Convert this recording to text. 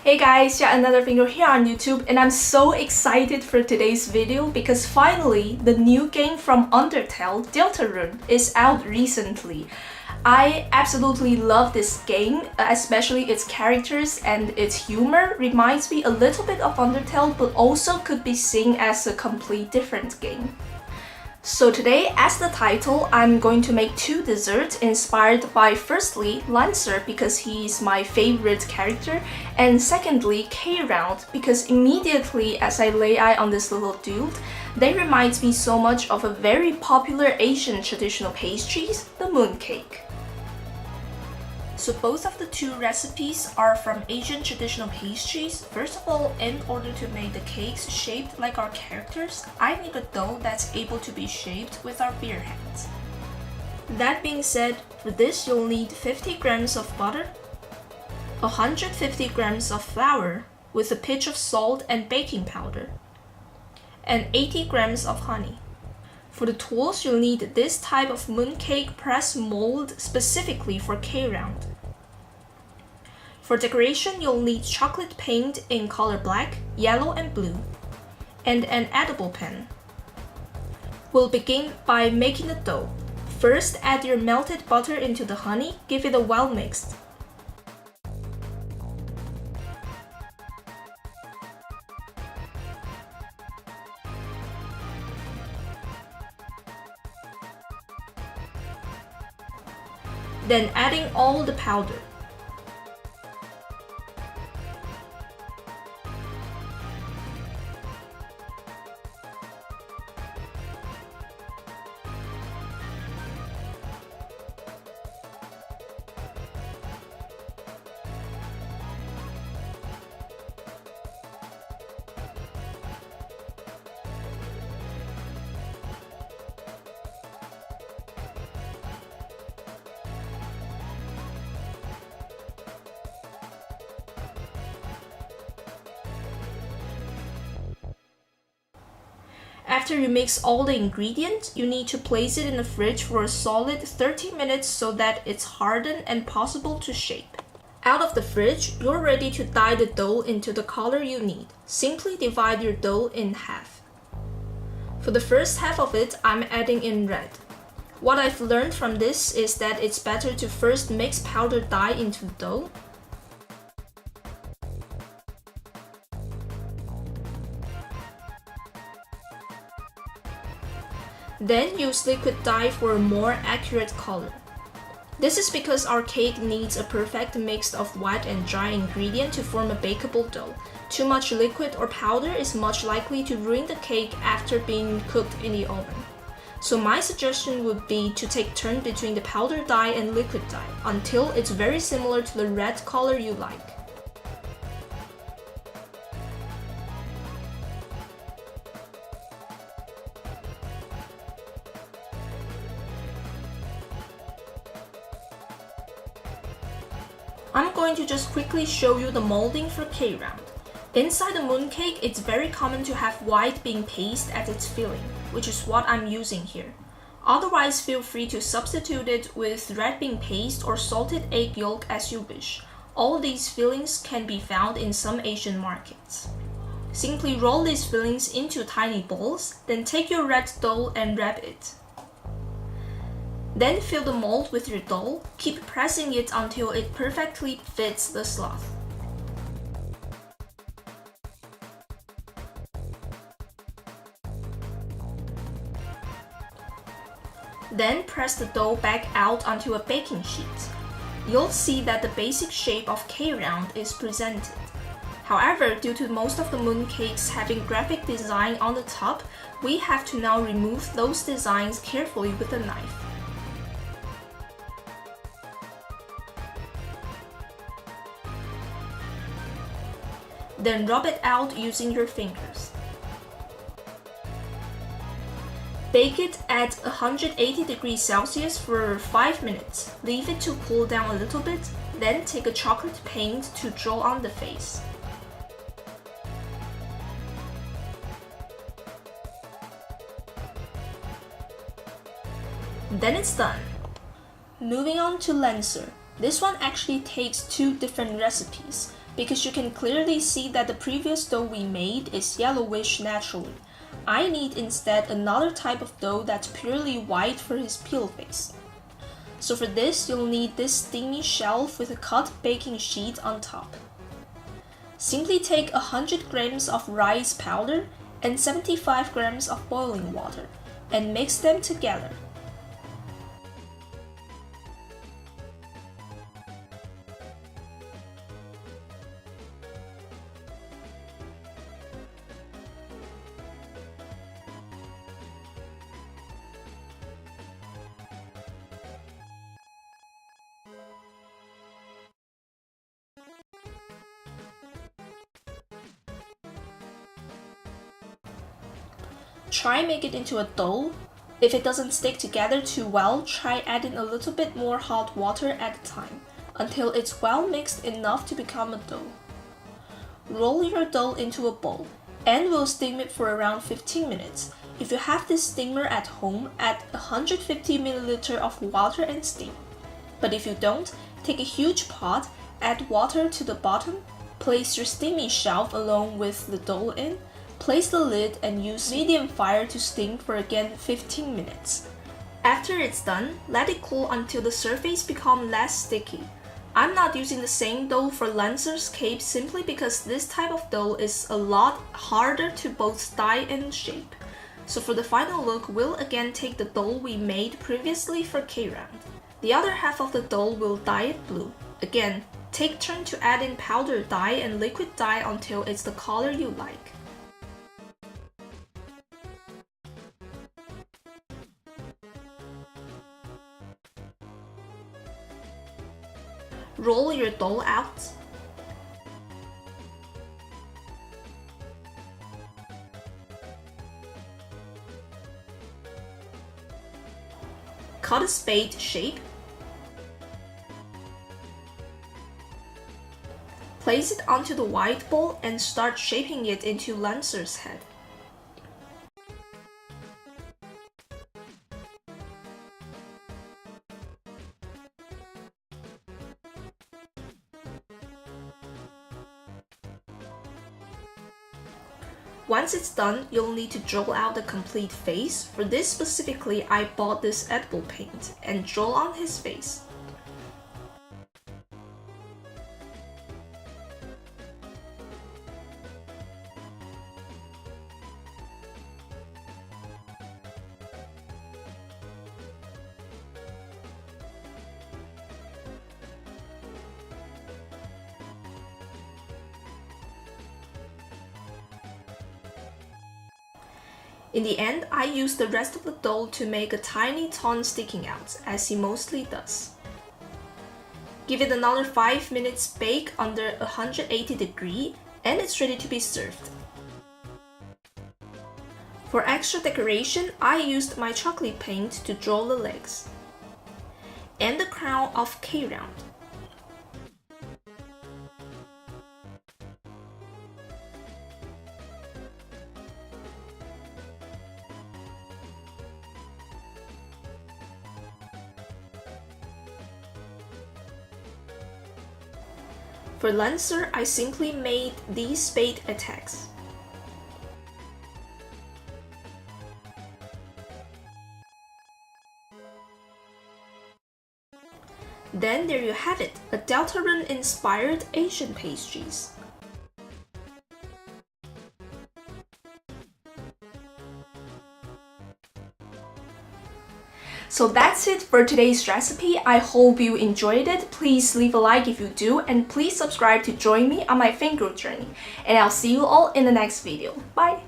Hey guys, yet another video here on YouTube, and I'm so excited for today's video because finally the new game from Undertale, Deltarune, is out recently. I absolutely love this game, especially its characters and its humor reminds me a little bit of Undertale, but also could be seen as a complete different game. So today, as the title, I'm going to make two desserts inspired by firstly Lancer because he's my favorite character, and secondly K-Round because immediately as I lay eye on this little dude, they remind me so much of a very popular Asian traditional pastries, the mooncake. So both of the two recipes are from Asian traditional pastries. First of all, in order to make the cakes shaped like our characters, I need a dough that's able to be shaped with our bare hands. That being said, for this you'll need 50 grams of butter, 150 grams of flour with a pinch of salt and baking powder, and 80 grams of honey. For the tools, you'll need this type of mooncake press mold specifically for K-Round. For decoration, you'll need chocolate paint in color black, yellow, and blue, and an edible pen. We'll begin by making the dough. First, add your melted butter into the honey, give it a well mix. Then adding all the powder. After you mix all the ingredients, you need to place it in the fridge for a solid 30 minutes so that it's hardened and possible to shape. Out of the fridge, you're ready to dye the dough into the color you need. Simply divide your dough in half. For the first half of it, I'm adding in red. What I've learned from this is that it's better to first mix powdered dye into the dough. Then use liquid dye for a more accurate color. This is because our cake needs a perfect mix of wet and dry ingredient to form a bakeable dough. Too much liquid or powder is much likely to ruin the cake after being cooked in the oven. So my suggestion would be to take turn between the powdered dye and liquid dye until it's very similar to the red color you like. I'm going to just quickly show you the molding for K-Round. Inside the mooncake, it's very common to have white bean paste as its filling, which is what I'm using here. Otherwise, feel free to substitute it with red bean paste or salted egg yolk as you wish. All these fillings can be found in some Asian markets. Simply roll these fillings into tiny balls, then take your red dough and wrap it. Then fill the mold with your dough, keep pressing it until it perfectly fits the slot. Then press the dough back out onto a baking sheet. You'll see that the basic shape of K-Round is presented. However, due to most of the mooncakes having graphic design on the top, we have to now remove those designs carefully with a knife. Then rub it out using your fingers. Bake it at 180 degrees Celsius for 5 minutes. Leave it to cool down a little bit, then take a chocolate paint to draw on the face. Then it's done. Moving on to Lancer. This one actually takes 2 different recipes because you can clearly see that the previous dough we made is yellowish naturally. I need instead another type of dough that's purely white for his peel face. So for this, you'll need this steamy shelf with a cut baking sheet on top. Simply take 100 grams of rice powder and 75 grams of boiling water and mix them together. Try make it into a dough. If it doesn't stick together too well, try adding a little bit more hot water at a time until it's well mixed enough to become a dough. Roll your dough into a bowl and we'll steam it for around 15 minutes. If you have this steamer at home, add 150 ml of water and steam. But if you don't, take a huge pot, add water to the bottom, place your steaming shelf along with the dough in, place the lid and use medium fire to steam for again 15 minutes. After it's done, let it cool until the surface becomes less sticky. I'm not using the same dough for Lancer's cape simply because this type of dough is a lot harder to both dye and shape. So for the final look, we'll again take the dough we made previously for K-round. The other half of the dough will dye it blue. Again, take turn to add in powdered dye and liquid dye until it's the color you like. Roll your dough out. Cut a spade shape. Place it onto the white bowl and start shaping it into Lancer's head. Once it's done, you'll need to draw out the complete face. For this specifically, I bought this edible paint and draw on his face. In the end, I used the rest of the dough to make a tiny tongue sticking out, as he mostly does. Give it another 5 minutes bake under 180 degrees and it's ready to be served. For extra decoration, I used my chocolate paint to draw the legs and the crown of K-round. For Lancer, I simply made these spade attacks. Then there you have it, a Deltarune inspired Asian pastries. So that's it for today's recipe. I hope you enjoyed it. Please leave a like if you do, and please subscribe to join me on my finger journey. And I'll see you all in the next video. Bye!